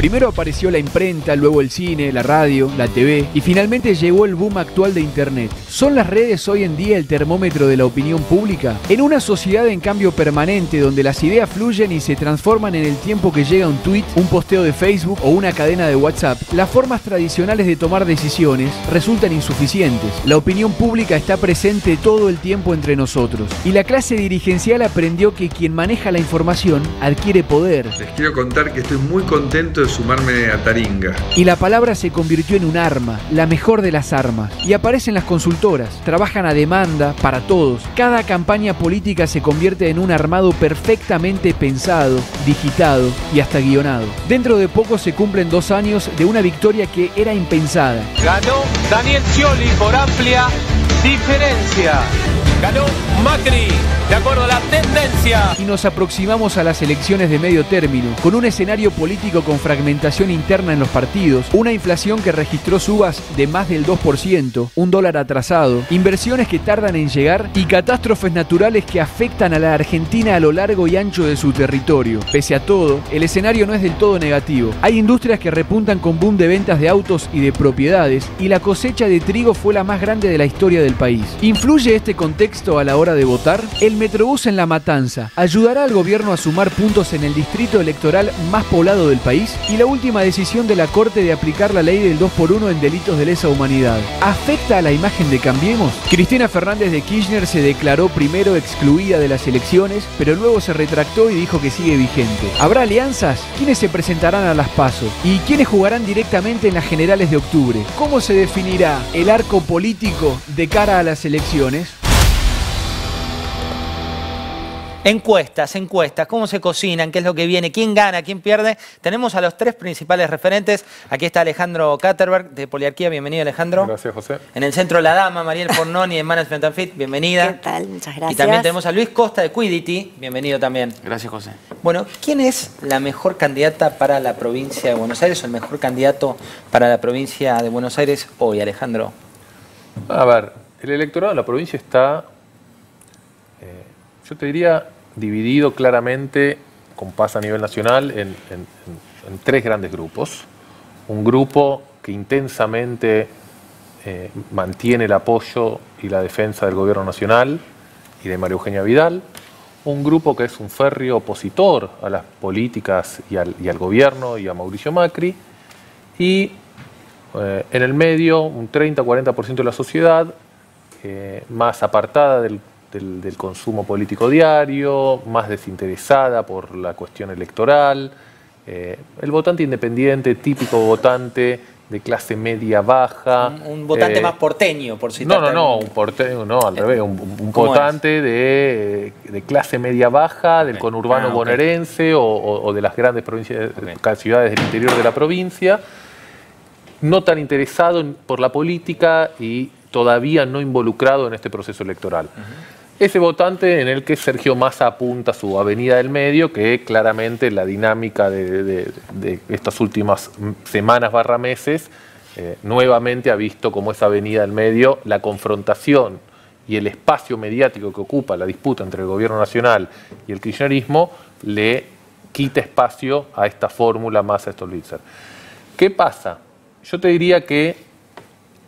Primero apareció la imprenta, luego el cine, la radio, la TV y finalmente llegó el boom actual de Internet. ¿Son las redes hoy en día el termómetro de la opinión pública? En una sociedad en cambio permanente donde las ideas fluyen y se transforman en el tiempo que llega un tweet, un posteo de Facebook o una cadena de WhatsApp, las formas tradicionales de tomar decisiones resultan insuficientes. La opinión pública está presente todo el tiempo entre nosotros y la clase dirigencial aprendió que quien maneja la información adquiere poder. Les quiero contar que estoy muy contento de sumarme a Taringa. Y la palabra se convirtió en un arma, la mejor de las armas. Y aparecen las consultoras, trabajan a demanda para todos. Cada campaña política se convierte en un armado perfectamente pensado, digitado y hasta guionado. Dentro de poco se cumplen 2 años de una victoria que era impensada. Ganó Daniel Scioli por amplia diferencia. Ganó Macri, de acuerdo a la tendencia. Y nos aproximamos a las elecciones de medio término, con un escenario político con fragmentación interna en los partidos, una inflación que registró subas de más del 2%, un dólar atrasado, inversiones que tardan en llegar y catástrofes naturales que afectan a la Argentina a lo largo y ancho de su territorio. Pese a todo, el escenario no es del todo negativo. Hay industrias que repuntan con boom de ventas de autos y de propiedades, y la cosecha de trigo fue la más grande de la historia del país. ¿Influye este contexto a la hora de votar? El Metrobús en La Matanza ayudará al gobierno a sumar puntos en el distrito electoral más poblado del país, y la última decisión de la Corte de aplicar la ley del 2x1 en delitos de lesa humanidad ¿afecta a la imagen de Cambiemos? Cristina Fernández de Kirchner se declaró primero excluida de las elecciones, pero luego se retractó y dijo que sigue vigente. ¿Habrá alianzas? ¿Quiénes se presentarán a las PASO? ¿Y quiénes jugarán directamente en las generales de octubre? ¿Cómo se definirá el arco político de cara a las elecciones? Encuestas, ¿cómo se cocinan? ¿Qué es lo que viene? ¿Quién gana? ¿Quién pierde? Tenemos a los 3 principales referentes. Aquí está Alejandro Katterberg, de Poliarquía. Bienvenido, Alejandro. Gracias, José. En el centro, la dama, Mariel Fornoni, de Management and Fit. Bienvenida. ¿Qué tal? Muchas gracias. Y también tenemos a Luis Costa, de Quiddity. Bienvenido también. Gracias, José. Bueno, ¿quién es la mejor candidata para la provincia de Buenos Aires o el mejor candidato para la provincia de Buenos Aires hoy, Alejandro? A ver, el electorado de la provincia está, yo te diría, dividido claramente, como pasa a nivel nacional, en 3 grandes grupos. Un grupo que intensamente mantiene el apoyo y la defensa del gobierno nacional y de María Eugenia Vidal. Un grupo que es un férreo opositor a las políticas y al gobierno y a Mauricio Macri. Y en el medio, un 30-40% de la sociedad más apartada del consumo político diario, más desinteresada por la cuestión electoral, el votante independiente, típico votante de clase media baja. Un votante más porteño, por citar. No, un porteño, no, al revés, un votante de clase media baja, del conurbano bonaerense o de las grandes provincias, ciudades del interior de la provincia, no tan interesado por la política y todavía no involucrado en este proceso electoral. Ese votante en el que Sergio Massa apunta su avenida del medio, que claramente la dinámica de estas últimas semanas / meses nuevamente ha visto como esa avenida del medio, la confrontación y el espacio mediático que ocupa la disputa entre el gobierno nacional y el kirchnerismo, le quita espacio a esta fórmula Massa-Stolbizer. ¿Qué pasa? Yo te diría que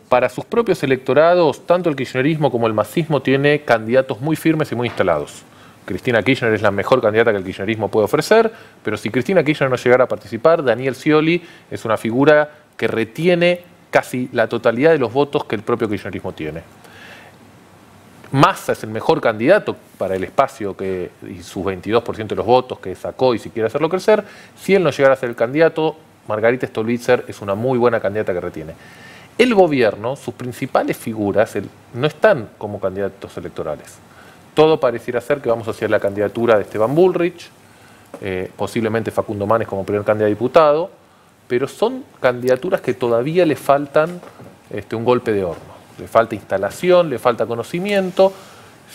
para sus propios electorados, tanto el kirchnerismo como el masismo tiene candidatos muy firmes y muy instalados. Cristina Kirchner es la mejor candidata que el kirchnerismo puede ofrecer, pero si Cristina Kirchner no llegara a participar, Daniel Scioli es una figura que retiene casi la totalidad de los votos que el propio kirchnerismo tiene. Massa es el mejor candidato para el espacio y sus 22% de los votos que sacó y si quiere hacerlo crecer. Si él no llegara a ser el candidato, Margarita Stolbizer es una muy buena candidata que retiene. El gobierno, sus principales figuras, no están como candidatos electorales. Todo pareciera ser que vamos hacia la candidatura de Esteban Bullrich, posiblemente Facundo Manes como primer candidato a diputado, pero son candidaturas que todavía le faltan un golpe de horno. Le falta instalación, le falta conocimiento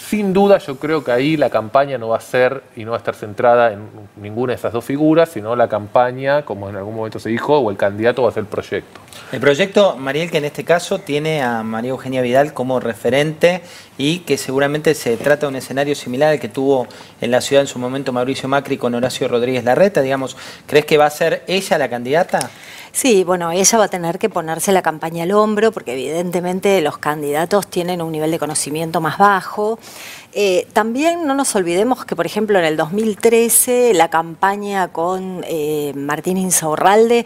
Sin duda yo creo que ahí la campaña no va a ser y no va a estar centrada en ninguna de esas dos figuras, sino la campaña, como en algún momento se dijo, o el candidato va a ser el proyecto. El proyecto, Mariel, que en este caso tiene a María Eugenia Vidal como referente y que seguramente se trata de un escenario similar al que tuvo en la ciudad en su momento Mauricio Macri con Horacio Rodríguez Larreta, digamos. ¿Crees que va a ser ella la candidata? Sí, bueno, ella va a tener que ponerse la campaña al hombro porque evidentemente los candidatos tienen un nivel de conocimiento más bajo. También no nos olvidemos que, por ejemplo, en el 2013 la campaña con Martín Insaurralde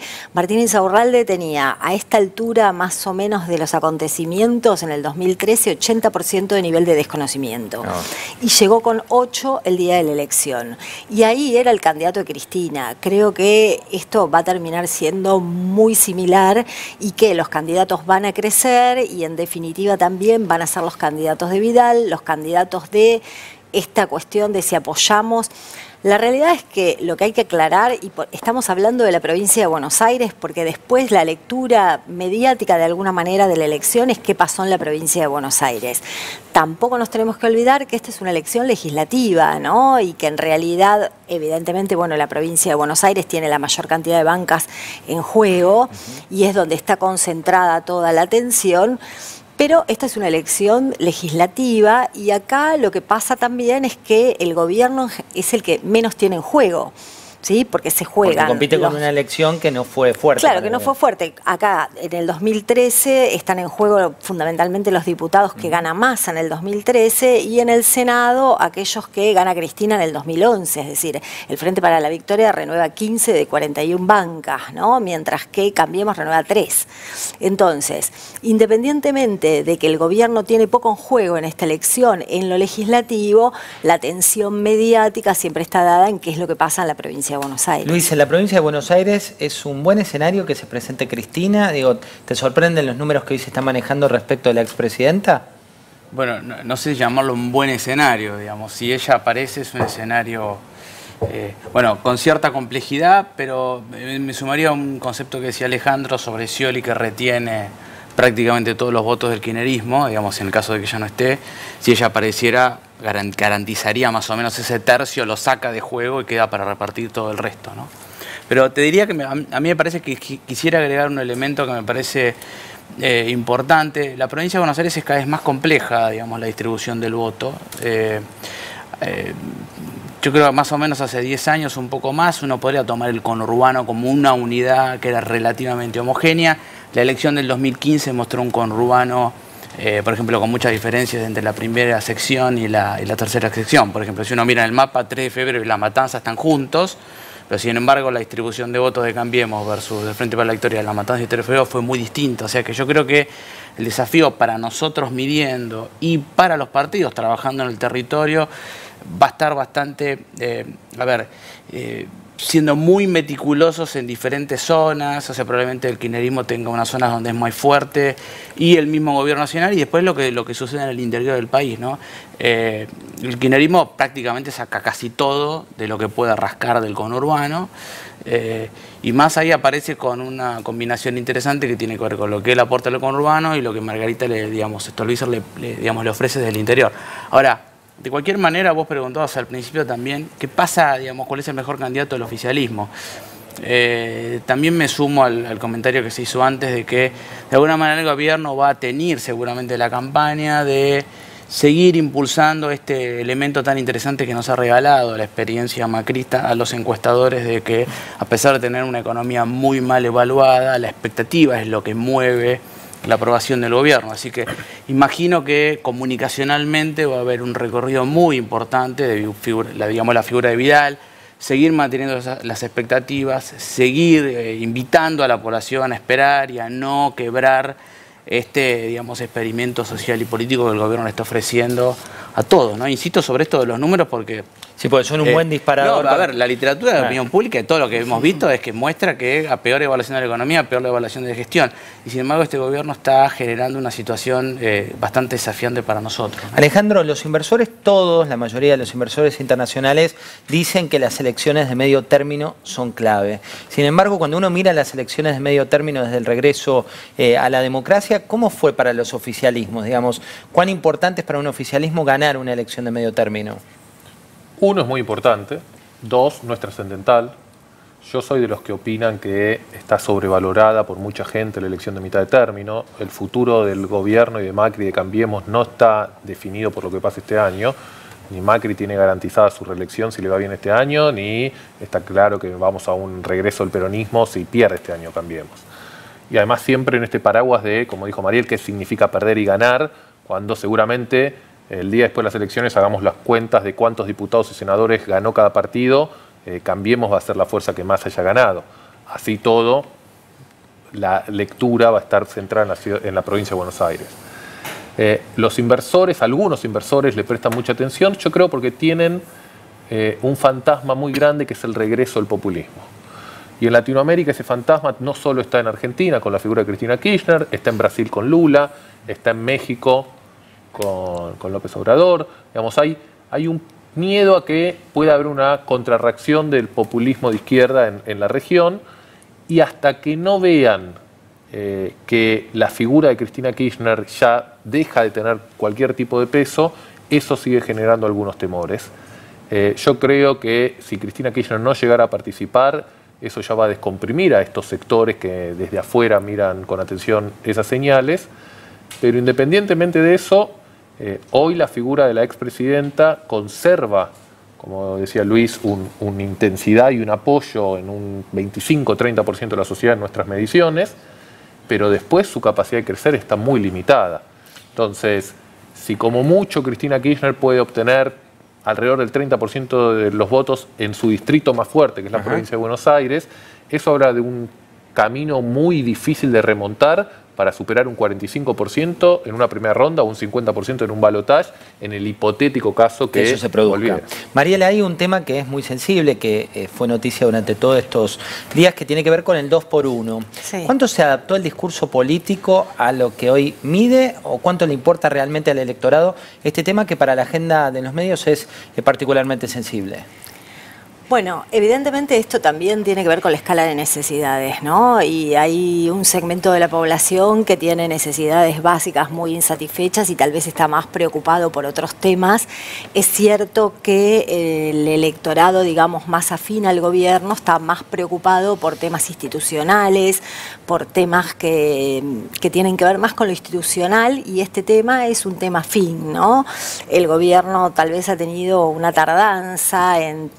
tenía a esta altura más o menos de los acontecimientos en el 2013 80% de nivel de desconocimiento. Y llegó con 8 el día de la elección. Y ahí era el candidato de Cristina. Creo que esto va a terminar siendo muy similar y que los candidatos van a crecer y en definitiva también van a ser los candidatos de Vidal, los candidatos de esta cuestión de si apoyamos. La realidad es que lo que hay que aclarar, y estamos hablando de la provincia de Buenos Aires, porque después la lectura mediática de alguna manera de la elección es qué pasó en la provincia de Buenos Aires. Tampoco nos tenemos que olvidar que esta es una elección legislativa, ¿no? Y que en realidad, evidentemente, bueno, la provincia de Buenos Aires tiene la mayor cantidad de bancas en juego y es donde está concentrada toda la atención. Pero esta es una elección legislativa y acá lo que pasa también es que el gobierno es el que menos tiene en juego, ¿sí? Porque se juegan. Porque compite con una elección que no fue fuerte. Claro, que no fue fuerte. Acá, en el 2013, están en juego fundamentalmente los diputados que gana Massa en el 2013 y en el Senado aquellos que gana Cristina en el 2011. Es decir, el Frente para la Victoria renueva 15 de 41 bancas, ¿no? Mientras que Cambiemos renueva 3. Entonces, independientemente de que el gobierno tiene poco en juego en esta elección, en lo legislativo, la atención mediática siempre está dada en qué es lo que pasa en la provincia de Buenos Aires. Luis, en la provincia de Buenos Aires es un buen escenario que se presente Cristina. Digo, ¿te sorprenden los números que hoy se están manejando respecto a la expresidenta? Bueno, no sé llamarlo un buen escenario, digamos. Si ella aparece es un escenario, bueno, con cierta complejidad, pero me sumaría a un concepto que decía Alejandro sobre Scioli, que retiene prácticamente todos los votos del kirchnerismo, digamos, en el caso de que ella no esté. Si ella apareciera, garantizaría más o menos ese tercio, lo saca de juego y queda para repartir todo el resto, ¿no? Pero te diría que a mí me parece que quisiera agregar un elemento que me parece importante. La provincia de Buenos Aires es cada vez más compleja, digamos, la distribución del voto. Yo creo que más o menos hace 10 años, un poco más, uno podría tomar el conurbano como una unidad que era relativamente homogénea. La elección del 2015 mostró un conurbano, por ejemplo, con muchas diferencias entre la primera sección y la tercera sección. Por ejemplo, si uno mira en el mapa, 3 de febrero y La Matanza están juntos, pero sin embargo la distribución de votos de Cambiemos versus el Frente para la Victoria de La Matanza y 3 de febrero fue muy distinta. O sea que yo creo que el desafío para nosotros midiendo y para los partidos trabajando en el territorio va a estar bastante, siendo muy meticulosos en diferentes zonas. O sea, probablemente el kirchnerismo tenga unas zonas donde es muy fuerte y el mismo gobierno nacional, y después lo que sucede en el interior del país, ¿no? El kirchnerismo prácticamente saca casi todo de lo que pueda rascar del conurbano, y más ahí aparece con una combinación interesante que tiene que ver con lo que él aporta al conurbano y lo que Margarita le ofrece desde el interior. Ahora, de cualquier manera, vos preguntabas al principio también qué pasa, digamos, cuál es el mejor candidato del oficialismo. También me sumo al comentario que se hizo antes de que de alguna manera el gobierno va a tener seguramente la campaña de seguir impulsando este elemento tan interesante que nos ha regalado la experiencia macrista a los encuestadores, de que a pesar de tener una economía muy mal evaluada, la expectativa es lo que mueve la aprobación del gobierno. Así que imagino que comunicacionalmente va a haber un recorrido muy importante de la figura de Vidal, seguir manteniendo las expectativas, seguir invitando a la población a esperar y a no quebrar este, experimento social y político que el gobierno le está ofreciendo a todos, ¿no? Insisto sobre esto de los números porque Sí, porque son un buen disparador. No, a ver, la literatura de la opinión pública, todo lo que hemos visto es que muestra que a peor evaluación de la economía, a peor la evaluación de gestión. Y sin embargo, este gobierno está generando una situación bastante desafiante para nosotros. Alejandro, los inversores, todos, la mayoría de los inversores internacionales, dicen que las elecciones de medio término son clave. Sin embargo, cuando uno mira las elecciones de medio término desde el regreso a la democracia, ¿cómo fue para los oficialismos? Digamos, ¿cuán importante es para un oficialismo ganar una elección de medio término? Uno, es muy importante. Dos, no es trascendental. Yo soy de los que opinan que está sobrevalorada por mucha gente la elección de mitad de término. El futuro del gobierno y de Macri, de Cambiemos, no está definido por lo que pase este año. Ni Macri tiene garantizada su reelección si le va bien este año, ni está claro que vamos a un regreso del peronismo si pierde este año Cambiemos. Y además siempre en este paraguas de, como dijo Mariel, qué significa perder y ganar, cuando seguramente el día después de las elecciones hagamos las cuentas de cuántos diputados y senadores ganó cada partido, Cambiemos va a ser la fuerza que más haya ganado. Así todo, la lectura va a estar centrada en la provincia de Buenos Aires. Los inversores, algunos inversores le prestan mucha atención, yo creo porque tienen un fantasma muy grande que es el regreso del populismo. Y en Latinoamérica ese fantasma no solo está en Argentina con la figura de Cristina Kirchner, está en Brasil con Lula, está en México con López Obrador. Digamos, hay un miedo a que pueda haber una contrarreacción del populismo de izquierda en la región, y hasta que no vean que la figura de Cristina Kirchner ya deja de tener cualquier tipo de peso, eso sigue generando algunos temores. Yo creo que si Cristina Kirchner no llegara a participar, eso ya va a descomprimir a estos sectores que desde afuera miran con atención esas señales, pero independientemente de eso, hoy la figura de la expresidenta conserva, como decía Luis, una intensidad y un apoyo en un 25-30% de la sociedad en nuestras mediciones, pero después su capacidad de crecer está muy limitada. Entonces, si como mucho Cristina Kirchner puede obtener alrededor del 30% de los votos en su distrito más fuerte, que es la provincia de Buenos Aires, eso habla de un camino muy difícil de remontar para superar un 45% en una primera ronda o un 50% en un balotaje, en el hipotético caso que eso se produzca. Volviera. Mariela, hay un tema que es muy sensible, que fue noticia durante todos estos días, que tiene que ver con el 2x1. Sí. ¿Cuánto se adaptó el discurso político a lo que hoy mide, o cuánto le importa realmente al electorado este tema que para la agenda de los medios es particularmente sensible? Bueno, evidentemente esto también tiene que ver con la escala de necesidades, ¿no? Y hay un segmento de la población que tiene necesidades básicas muy insatisfechas y tal vez está más preocupado por otros temas. Es cierto que el electorado, digamos, más afín al gobierno está más preocupado por temas institucionales, por temas que tienen que ver más con lo institucional, y este tema es un tema afín, ¿no? El gobierno tal vez ha tenido una tardanza en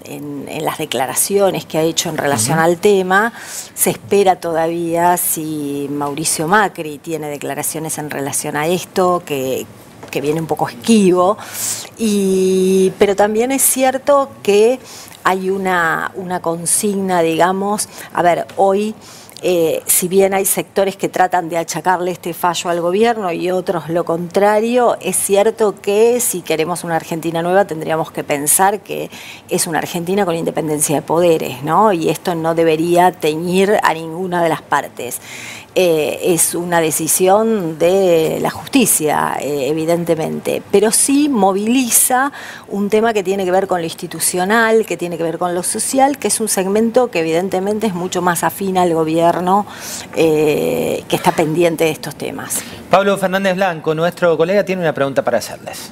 las declaraciones que ha hecho en relación al tema. Se espera todavía si Mauricio Macri tiene declaraciones en relación a esto, que viene un poco esquivo. Pero también es cierto que hay una consigna, digamos, a ver, hoy si bien hay sectores que tratan de achacarle este fallo al gobierno y otros lo contrario, es cierto que si queremos una Argentina nueva tendríamos que pensar que es una Argentina con independencia de poderes, ¿no? Y esto no debería teñir a ninguna de las partes. Es una decisión de la justicia, evidentemente, pero sí moviliza un tema que tiene que ver con lo institucional, que tiene que ver con lo social, que es un segmento que evidentemente es mucho más afín al gobierno, que está pendiente de estos temas. Pablo Fernández Blanco, nuestro colega, tiene una pregunta para hacerles.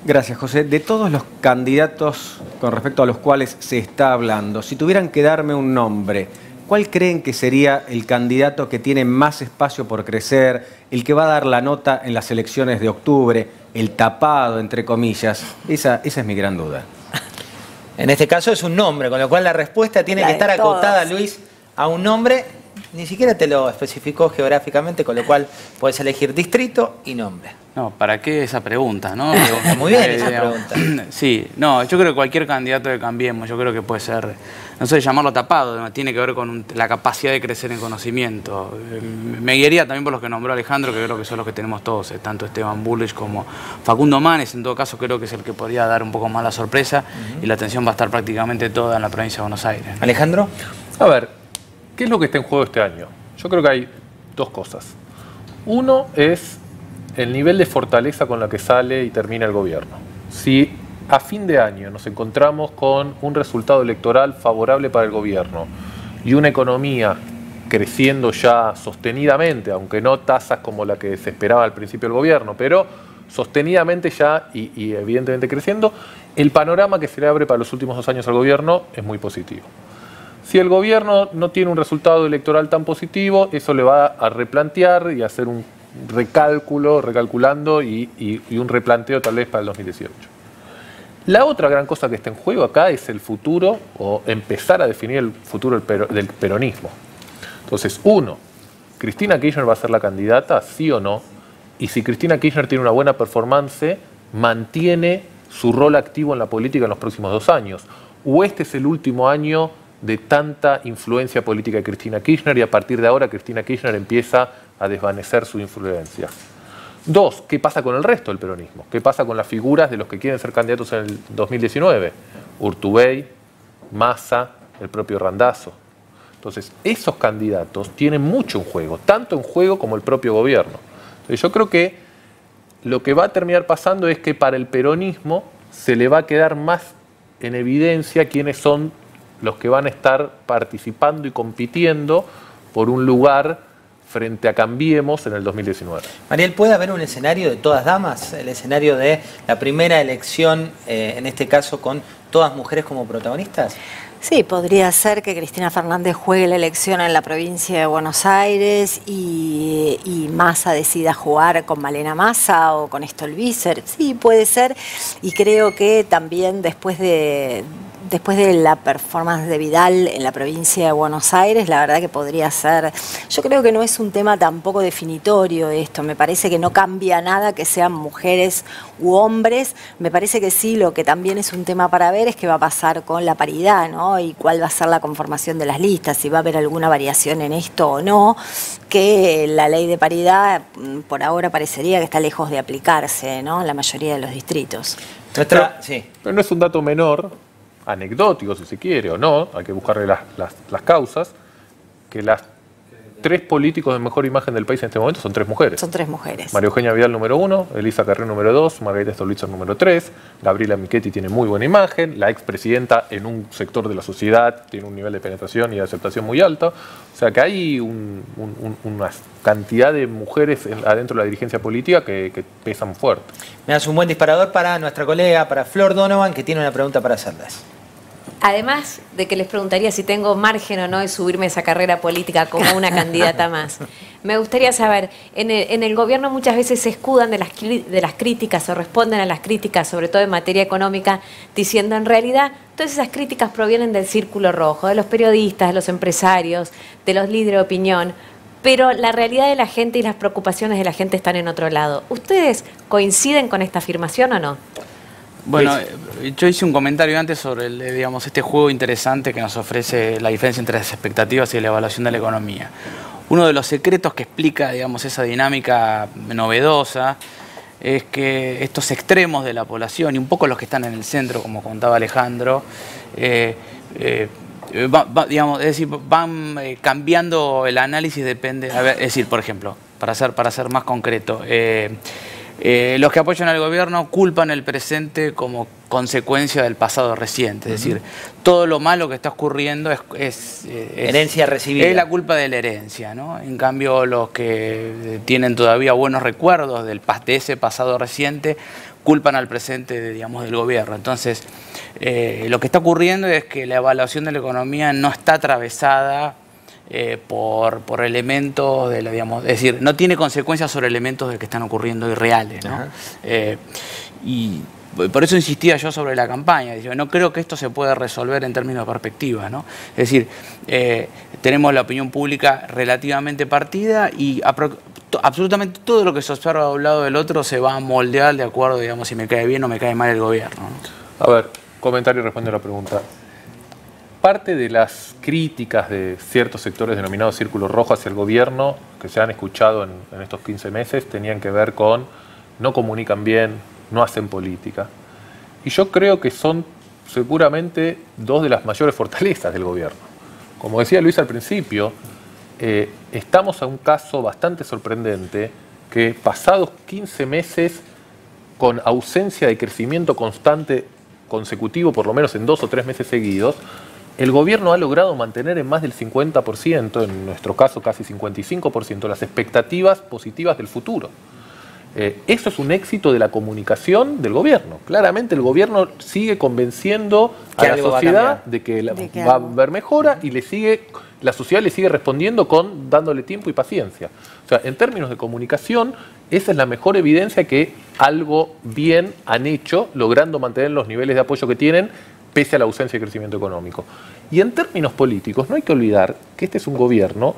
Gracias, José. De todos los candidatos con respecto a los cuales se está hablando, si tuvieran que darme un nombre, ¿cuál creen que sería el candidato que tiene más espacio por crecer, el que va a dar la nota en las elecciones de octubre, el tapado, entre comillas? Esa es mi gran duda. En este caso es un nombre, con lo cual la respuesta tiene que estar acotada, Luis, a un nombre. Ni siquiera te lo especificó geográficamente, con lo cual puedes elegir distrito y nombre. No, ¿para qué esa pregunta, no? Está muy bien esa pregunta. Sí, no, yo creo que cualquier candidato que Cambiemos, yo creo que puede ser no sé llamarlo tapado, tiene que ver con la capacidad de crecer en conocimiento. Me guiaría también por los que nombró Alejandro, que creo que son los que tenemos todos, tanto Esteban Bullrich como Facundo Manes. En todo caso creo que es el que podría dar un poco más la sorpresa, y la atención va a estar prácticamente toda en la provincia de Buenos Aires, ¿no? Alejandro. A ver, ¿qué es lo que está en juego este año? Yo creo que hay dos cosas. Uno es el nivel de fortaleza con la que sale y termina el gobierno. Si a fin de año nos encontramos con un resultado electoral favorable para el gobierno y una economía creciendo ya sostenidamente, aunque no tasas como la que se esperaba al principio del gobierno, pero sostenidamente ya y evidentemente creciendo, el panorama que se le abre para los últimos 2 años al gobierno es muy positivo. Si el gobierno no tiene un resultado electoral tan positivo, eso le va a replantear y hacer un recalculando y un replanteo tal vez para el 2018. La otra gran cosa que está en juego acá es el futuro, o empezar a definir el futuro del peronismo. Entonces, uno, ¿Cristina Kirchner va a ser la candidata, sí o no? Y si Cristina Kirchner tiene una buena performance, ¿mantiene su rol activo en la política en los próximos 2 años? ¿O este es el último año de tanta influencia política de Cristina Kirchner y a partir de ahora Cristina Kirchner empieza a desvanecer su influencia? 2, ¿qué pasa con el resto del peronismo? ¿Qué pasa con las figuras de los que quieren ser candidatos en el 2019? Urtubey, Massa, el propio Randazzo. Entonces, esos candidatos tienen mucho en juego, tanto en juego como el propio gobierno. Entonces, yo creo que lo que va a terminar pasando es que para el peronismo se le va a quedar más en evidencia quiénes son los que van a estar participando y compitiendo por un lugar frente a Cambiemos en el 2019. Mariel, ¿puede haber un escenario de todas damas? El escenario de la primera elección, en este caso con todas mujeres como protagonistas. Sí, podría ser que Cristina Fernández juegue la elección en la provincia de Buenos Aires y Massa decida jugar con Malena Massa o con Stolbizer. Sí, puede ser. Y creo que también después de la performance de Vidal en la provincia de Buenos Aires, la verdad que podría ser. Yo creo que no es un tema tampoco definitorio esto. Me parece que no cambia nada que sean mujeres u hombres. Me parece que sí, lo que también es un tema para ver es qué va a pasar con la paridad, ¿no? Y cuál va a ser la conformación de las listas, si va a haber alguna variación en esto o no, que la ley de paridad por ahora parecería que está lejos de aplicarse, ¿no? En la mayoría de los distritos. Pero no es un dato menor, anecdótico si se quiere o no, hay que buscarle las causas, que las 3 políticos de mejor imagen del país en este momento son 3 mujeres. Son 3 mujeres. María Eugenia Vidal número 1, Elisa Carrió número 2, Margarita Stolbizer número 3, Gabriela Michetti tiene muy buena imagen, la expresidenta en un sector de la sociedad tiene un nivel de penetración y de aceptación muy alto, o sea que hay una cantidad de mujeres adentro de la dirigencia política que pesan fuerte. Me das un buen disparador para nuestra colega, para Flor Donovan, que tiene una pregunta para hacerles. Además de que les preguntaría si tengo margen o no de subirme a esa carrera política como una candidata más, me gustaría saber, en el gobierno muchas veces se escudan de las críticas o responden a las críticas, sobre todo en materia económica, diciendo en realidad todas esas críticas provienen del círculo rojo, de los periodistas, de los empresarios, de los líderes de opinión, pero la realidad de la gente y las preocupaciones de la gente están en otro lado. ¿Ustedes coinciden con esta afirmación o no? Bueno, yo hice un comentario antes sobre este juego interesante que nos ofrece la diferencia entre las expectativas y la evaluación de la economía. Uno de los secretos que explica, esa dinámica novedosa es que estos extremos de la población y un poco los que están en el centro, como contaba Alejandro, van cambiando el análisis, depende. Es decir, por ejemplo, para ser más concreto, los que apoyan al gobierno culpan el presente como consecuencia del pasado reciente. Es decir, todo lo malo que está ocurriendo es herencia recibida. Es la culpa de la herencia, ¿no? En cambio, los que tienen todavía buenos recuerdos de ese pasado reciente culpan al presente, del gobierno. Entonces, lo que está ocurriendo es que la evaluación de la economía no está atravesada por elementos es decir, no tiene consecuencias sobre elementos de que están ocurriendo irreales, ¿no? Y por eso insistía yo sobre la campaña. No creo que esto se pueda resolver en términos de perspectiva, ¿no? Es decir, tenemos la opinión pública relativamente partida y absolutamente todo lo que se observa de un lado del otro se va a moldear de acuerdo, si me cae bien o me cae mal el gobierno, ¿no? A ver, comentario y responde a la pregunta. parte de las críticas de ciertos sectores denominados círculo rojo hacia el gobierno, que se han escuchado en estos 15 meses, tenían que ver con no comunican bien, no hacen política. Y yo creo que son seguramente dos de las mayores fortalezas del gobierno. Como decía Luis al principio, estamos a un caso bastante sorprendente que pasados 15 meses con ausencia de crecimiento constante consecutivo, por lo menos en 2 o 3 meses seguidos, el gobierno ha logrado mantener en más del 50%, en nuestro caso casi 55%, las expectativas positivas del futuro. Eso es un éxito de la comunicación del gobierno. Claramente el gobierno sigue convenciendo a la sociedad de que va a haber mejora y la sociedad le sigue respondiendo dándole tiempo y paciencia. O sea, en términos de comunicación, esa es la mejor evidencia que algo bien han hecho, logrando mantener los niveles de apoyo que tienen, pese a la ausencia de crecimiento económico. Y en términos políticos, no hay que olvidar que este es un gobierno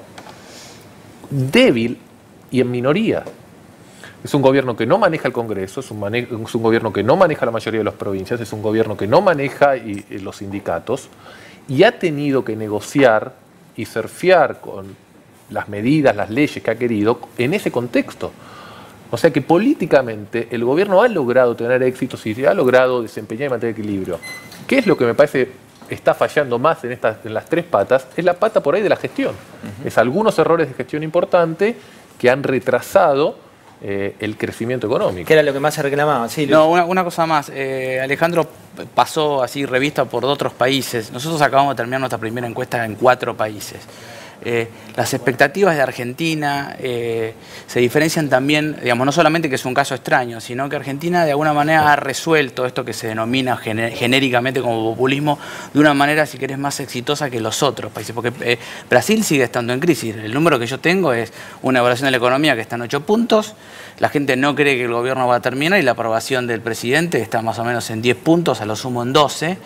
débil y en minoría. Es un gobierno que no maneja el Congreso, es un gobierno que no maneja la mayoría de las provincias, es un gobierno que no maneja los sindicatos y ha tenido que negociar y surfear con las medidas, las leyes que ha querido en ese contexto. O sea que políticamente el gobierno ha logrado tener éxitos y ha logrado desempeñar y mantener equilibrio. ¿Qué es lo que me parece está fallando más en las 3 patas? Es la pata por ahí de la gestión. Es algunos errores de gestión importante que han retrasado el crecimiento económico. ¿Qué era lo que más se reclamaba? Sí, Luis. No, una cosa más. Alejandro pasó así revista por otros países. Nosotros acabamos de terminar nuestra primera encuesta en 4 países. Las expectativas de Argentina se diferencian también, digamos, no solamente que es un caso extraño, sino que Argentina de alguna manera ha resuelto esto que se denomina genéricamente como populismo de una manera, si querés, más exitosa que los otros países, porque Brasil sigue estando en crisis. El número que yo tengo es una evaluación de la economía que está en 8 puntos, la gente no cree que el gobierno va a terminar y la aprobación del presidente está más o menos en 10 puntos, a lo sumo en 12.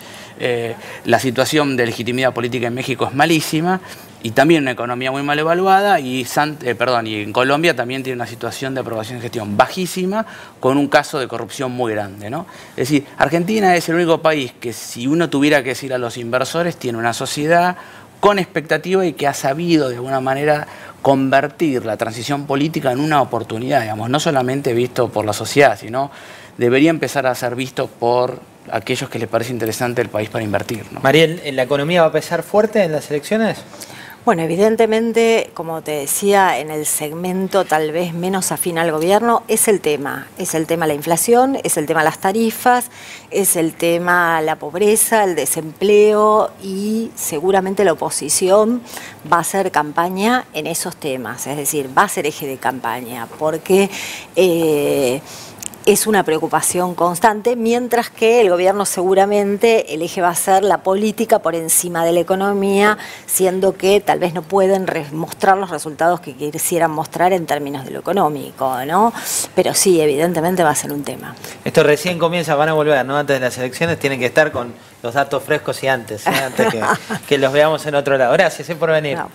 La situación de legitimidad política en México es malísima y también una economía muy mal evaluada y en Colombia también tiene una situación de aprobación de gestión bajísima con un caso de corrupción muy grande, ¿no? Es decir, Argentina es el único país que si uno tuviera que decir a los inversores tiene una sociedad con expectativa y que ha sabido de alguna manera convertir la transición política en una oportunidad, digamos, no solamente visto por la sociedad, sino debería empezar a ser visto por aquellos que les parece interesante el país para invertir, ¿no? Mariel, ¿la economía va a pesar fuerte en las elecciones? Bueno, evidentemente, como te decía, en el segmento tal vez menos afín al gobierno, es el tema la inflación, es el tema las tarifas, es el tema la pobreza, el desempleo y seguramente la oposición va a hacer campaña en esos temas, es decir, va a ser eje de campaña, porque es una preocupación constante, mientras que el gobierno seguramente el eje va a ser la política por encima de la economía, siendo que tal vez no pueden mostrar los resultados que quisieran mostrar en términos de lo económico, ¿no? Pero sí, evidentemente va a ser un tema. Esto recién comienza, van a volver, ¿no? Antes de las elecciones tienen que estar con los datos frescos y antes que los veamos en otro lado. Gracias por venir. No,